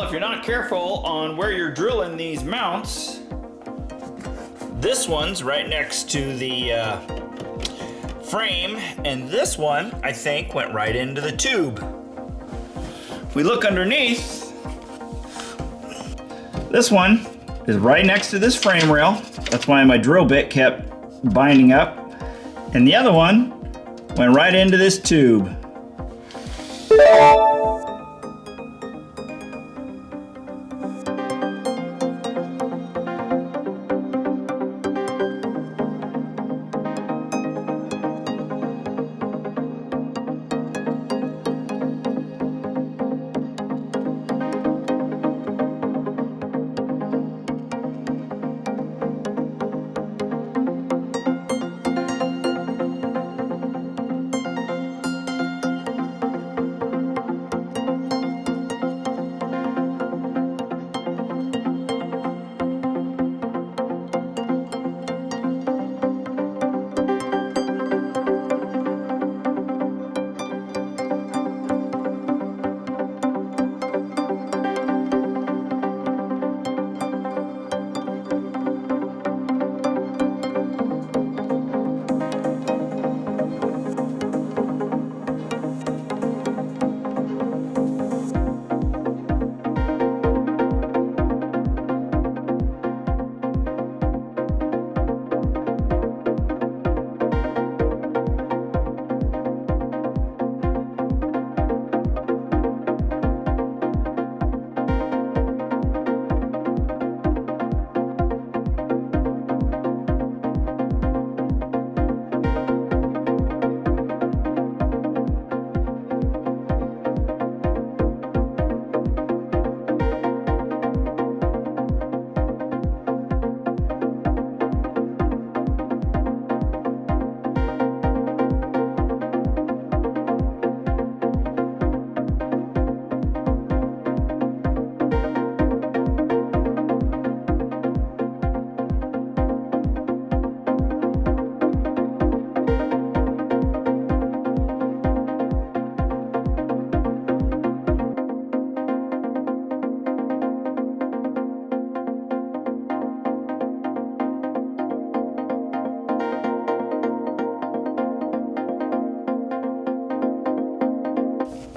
if you're not careful on where you're drilling these mounts, this one's right next to the frame, and this one, I think, went right into the tube. If we look underneath, this one is right next to this frame rail. That's why my drill bit kept binding up. And the other one went right into this tube.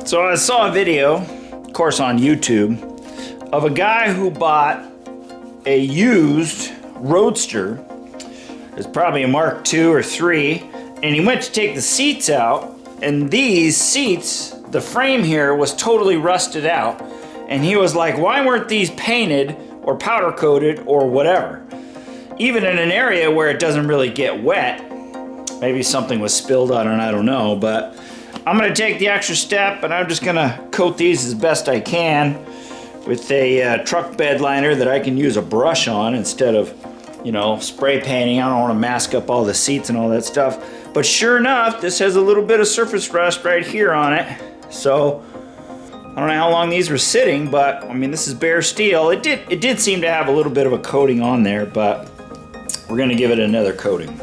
So I saw a video, of course on YouTube, of a guy who bought a used Roadster. It's probably a Mark II or III, and he went to take the seats out, and these seats, the frame here was totally rusted out, and he was like, why weren't these painted or powder coated or whatever? Even in an area where it doesn't really get wet. Maybe something was spilled on it, I don't know, but I'm gonna take the extra step and I'm just gonna coat these as best I can with a truck bed liner that I can use a brush on instead of, you know, spray painting. I don't want to mask up all the seats and all that stuff. But sure enough, this has a little bit of surface rust right here on it. So I don't know how long these were sitting, but I mean, this is bare steel. It did seem to have a little bit of a coating on there, but we're gonna give it another coating.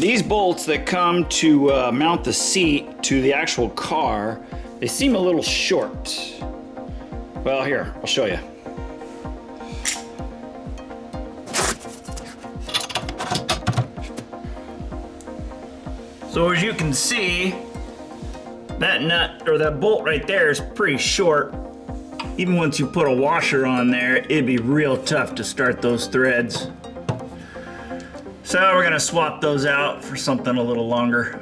These bolts that come to mount the seat to the actual car, they seem a little short. Well, here, I'll show you. So as you can see, that nut or that bolt right there is pretty short. Even once you put a washer on there, it'd be real tough to start those threads. So we're gonna swap those out for something a little longer.